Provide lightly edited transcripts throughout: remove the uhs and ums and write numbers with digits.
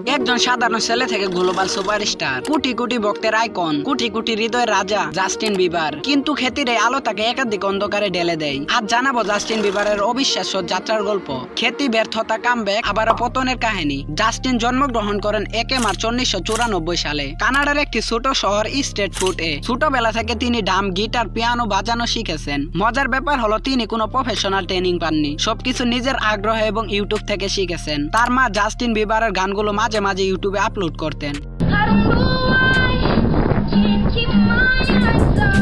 একজন সাধারণ ছেলে থেকে গ্লোবাল সুপারস্টার, কোটি কোটি ভক্তের আইকন, কোটি কোটি হৃদয়ের রাজা জাস্টিন বিবার। কিন্তু খ্যাতির এই আলো তাকে একাধিক অন্ধকারে ঢেলে দেয়। আজ জানাবো জাস্টিন বিবারের অবিশ্বাস্য যাত্রার গল্প, খ্যাতি, ব্যর্থতা, কামব্যাক, আবারও পতনের কাহিনী। জাস্টিন জন্মগ্রহণ করেন 1 মার্চ 1994 সালে কানাডার একটি ছোট শহর স্ট্রেটফোর্ডে। ছোটবেলা থেকে তিনি ড্রাম, গিটার, পিয়ানো বাজানো শিখেছেন। মজার ব্যাপার হলো তিনি কোনো প্রফেশনাল ট্রেনিং পাননি, সবকিছু নিজের আগ্রহ এবং ইউটিউব থেকে শিখেছেন। তার মা জাস্টিন বিবারের গানগুলো মাঝে মাঝে ইউটিউবে আপলোড করতেন।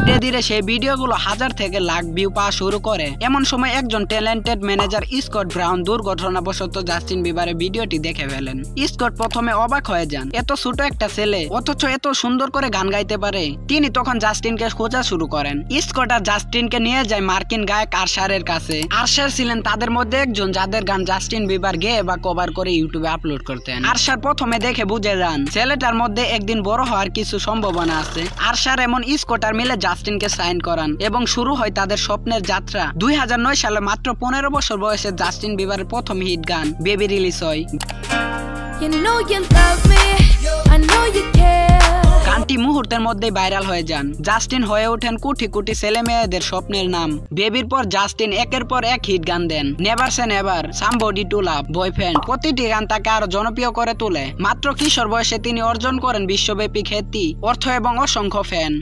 ধীরে ধীরে সেই ভিডিওগুলো হাজার থেকে লাখ ভিউ পাওয়া শুরু করে। এমন সময় একজন ট্যালেন্টেড ম্যানেজার স্কট ব্রাউন দুর্ঘটনাবশত জাস্টিন বিবারের ভিডিওটি দেখে ফেলেন। স্কট প্রথমে অবাক হয়ে যান, এত ছোট একটা ছেলে অথচ এত সুন্দর করে গান গাইতে পারে। তিনি তখন জাস্টিনকে খোঁজা শুরু করেন। স্কট আর জাস্টিনকে নিয়ে যায় মার্কিন গায়ক আরশারের কাছে। আরশার ছিলেন তাদের মধ্যে একজন যাদের গান জাস্টিন বিবার গেয়ে বা কভার করে ইউটিউবে আপলোড করতেন। আরশার প্রথমে দেখে বুঝে যান ছেলেটার মধ্যে একদিন বড় হওয়ার কিছু সম্ভাবনা আছে। আরশার এমন স্কট আর মিলে জাস্টিনকে সাইন করান এবং শুরু হয় তাদের স্বপ্নের যাত্রা। 2009 সালে মাত্র 15 বছর বয়সে জাস্টিন বিবারের প্রথম হিট গান বেবি রিলিজ হয়। গানটি মুহূর্তের মধ্যেই ভাইরাল হয়ে যান। জাস্টিন হয়ে ওঠেন কোটি কোটি ছেলে মেয়েদের স্বপ্নের নাম। বেবির পর জাস্টিন একের পর এক হিট গান দেন। Never say never, somebody to love, boyfriend, প্রতিটি গান তাকে আরো জনপ্রিয় করে তোলে। মাত্র কিশোর বয়সে তিনি অর্জন করেন বিশ্বব্যাপী খ্যাতি, অর্থ এবং অসংখ্য ফ্যান।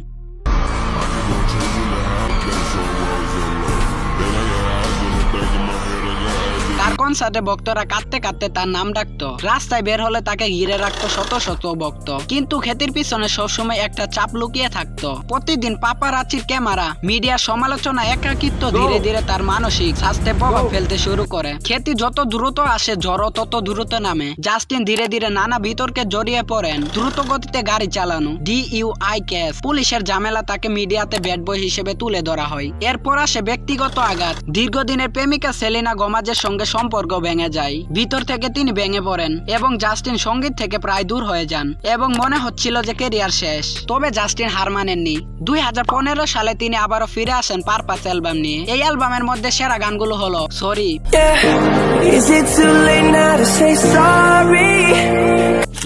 তার কনসার্টে ভক্তরা কাঁদতে কাঁদতে তার নাম ডাকতো। রাস্তায় বের হলে তাকে ঘিরে রাখতো শত শত ভক্ত। কিন্তু খ্যাতির পিছনে সবসময় একটা চাপ লুকিয়ে থাকতো। প্রতিদিন পাপারাচির ক্যামেরা, মিডিয়ার সমালোচনা, একাকিত্ব ধীরে ধীরে তার মানসিক স্বাস্থ্যে প্রভাব ফেলতে শুরু করে। খ্যাতি যত দ্রুত আসে, ঝড় তত দ্রুত নামে। জাস্টিন ধীরে ধীরে নানা বিতর্কে জড়িয়ে পড়েন। দ্রুত গতিতে গাড়ি চালানো, DUI কেস, পুলিশের ঝামেলা, তাকে মিডিয়াতে ব্যাড বয় হিসেবে তুলে ধরা হয়। এরপর আসে ব্যক্তিগত আঘাত। দীর্ঘদিনের প্রেমিকা সেলিনা গোমেজের সঙ্গে সম্পর্ক ভেঙে যায়। ভিতর থেকে তিনি ভেঙে পড়েন এবং জাস্টিন সঙ্গীত থেকে প্রায় দূর হয়ে যান এবং মনে হচ্ছিল যে ক্যারিয়ার শেষ। তবে জাস্টিন হার মানেননি। 2015 সালে তিনি আবারও ফিরে আসেন পারপাস অ্যালবাম নিয়ে। এই অ্যালবামের মধ্যে সেরা গানগুলো হলো sorry,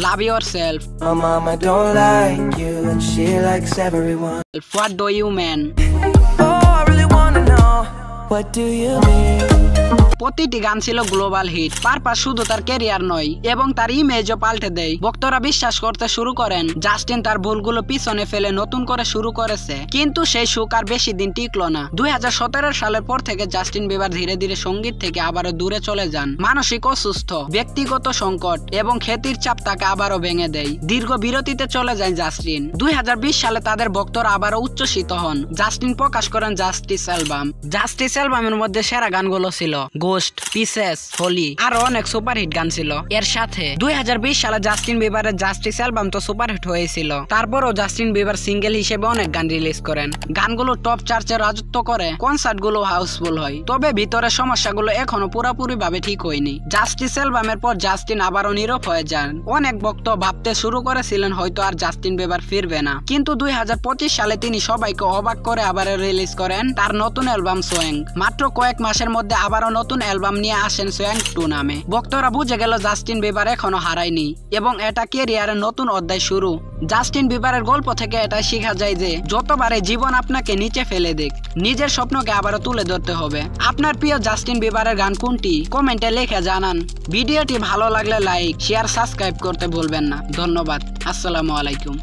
love yourself, what do you mean. প্রতিটি গান ছিল গ্লোবাল হিট। পারপাস শুধু তার ক্যারিয়ার নয় এবং তার ইমেজও পাল্টে দেয়। ভক্তরা বিশ্বাস করতে শুরু করেন জাস্টিন তার ভুলগুলো পিছনে ফেলে নতুন করে শুরু করেছে। কিন্তু সেই সুখ আর বেশি দিন টিকলো না। 2017 সালের পর থেকে জাস্টিন বিবার ধীরে ধীরে সঙ্গীত থেকে আবারও দূরে চলে যান। মানসিক অসুস্থ, ব্যক্তিগত সংকট এবং খ্যাতির চাপ তাকে আবারও ভেঙে দেয়। দীর্ঘ বিরতিতে চলে যায় জাস্টিন। 2020 সালে তাদের ভক্তরা আবারও উচ্ছ্বসিত হন। জাস্টিন প্রকাশ করেন জাস্টিস অ্যালবাম। জাস্টিস অ্যালবামের মধ্যে সেরা গানগুলো ছিল গোস্ট, পিসেস, হোলি, আরো অনেক সুপারহিট গান ছিল। এর সাথে 2020 সালে জাস্টিন বিবারের জাস্টিস অ্যালবাম তো সুপারহিট হয়েছিল। তারপরও জাস্টিন বিবার সিঙ্গেল হিসেবে অনেক গান রিলিজ করেন। গানগুলো টপ চার্চে রাজত্ব করে, কনসার্টগুলো হাউসফুল হয়। তবে ভিতরে সমস্যাগুলো এখনো পুরোপুরি ভাবে ঠিক হয়নি। জাস্টিস অ্যালবামের পর জাস্টিন আবারও নীরব হয়ে যান। অনেক ভক্ত ভাবতে শুরু করেছিলেন হয়তো আর জাস্টিন বিবার ফিরবে না। কিন্তু 2025 সালে তিনি সবাইকে অবাক করে আবার রিলিজ করেন তার নতুন অ্যালবাম সোয়্যাং। মাত্র কয়েক মাসের মধ্যে আবারও নতুন অ্যালবাম নিয়ে আসেন সোয়্যাং 2 নামে। ভক্তরা বুঝে গেল জাস্টিন বিবার এখনো হারায়নি এবং এটা ক্যারিয়ারের নতুন অধ্যায় শুরু। জাস্টিন বিবারের গল্প থেকে এটা শেখা যায় যে যতবারে জীবন আপনাকে নিচে ফেলে দেখ, নিজের স্বপ্নকে আবারও তুলে ধরতে হবে। আপনার প্রিয় জাস্টিন বিবারের গান কোনটি কমেন্টে লিখে জানান। ভিডিওটি ভালো লাগলে লাইক, শেয়ার, সাবস্ক্রাইব করতে ভুলবেন না। ধন্যবাদ। আসসালামু আলাইকুম।